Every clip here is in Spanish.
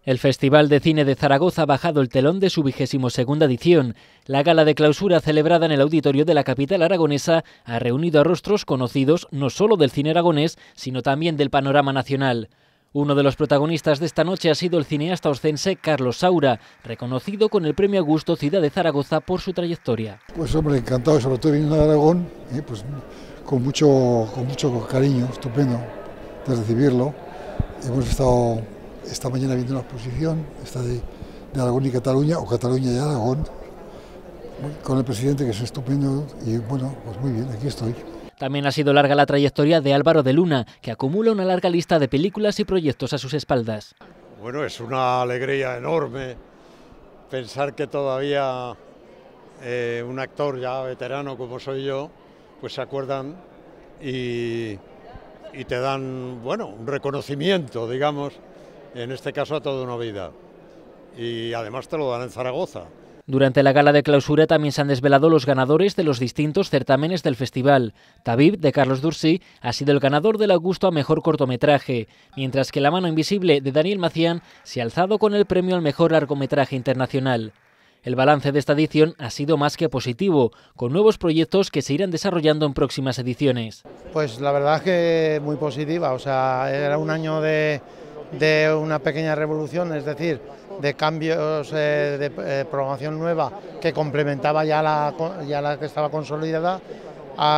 El Festival de Cine de Zaragoza ha bajado el telón de su 22ª edición. La gala de clausura celebrada en el auditorio de la capital aragonesa ha reunido a rostros conocidos no solo del cine aragonés, sino también del panorama nacional. Uno de los protagonistas de esta noche ha sido el cineasta oscense Carlos Saura, reconocido con el Premio Augusto Ciudad de Zaragoza por su trayectoria. Pues hombre, encantado, sobre todo viniendo de Aragón, pues con mucho cariño, estupendo de recibirlo. Hemos estado esta mañana viendo una exposición, esta de Aragón y Cataluña, o Cataluña y Aragón, con el presidente, que es estupendo, y bueno, pues muy bien, aquí estoy. También ha sido larga la trayectoria de Álvaro de Luna, que acumula una larga lista de películas y proyectos a sus espaldas. Bueno, es una alegría enorme pensar que todavía un actor ya veterano como soy yo, pues se acuerdan y te dan, bueno, un reconocimiento, digamos, en este caso a toda una vida. Y además te lo dan en Zaragoza. Durante la gala de clausura también se han desvelado los ganadores de los distintos certámenes del festival. Tabib, de Carlos Dursi, ha sido el ganador del Augusto a mejor cortometraje, mientras que La mano invisible, de Daniel Macián, se ha alzado con el premio al mejor largometraje internacional. El balance de esta edición ha sido más que positivo, con nuevos proyectos que se irán desarrollando en próximas ediciones. Pues la verdad es que muy positiva, o sea, era un año de una pequeña revolución, es decir, de cambios de programación nueva que complementaba ya la que estaba consolidada.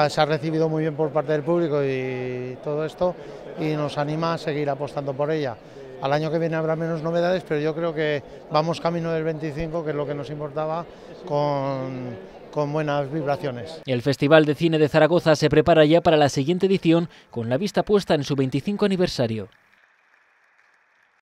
Se ha recibido muy bien por parte del público y todo esto, y nos anima a seguir apostando por ella. Al año que viene habrá menos novedades, pero yo creo que vamos camino del 25, que es lo que nos importaba, con buenas vibraciones. El Festival de Cine de Zaragoza se prepara ya para la siguiente edición, con la vista puesta en su 25 aniversario.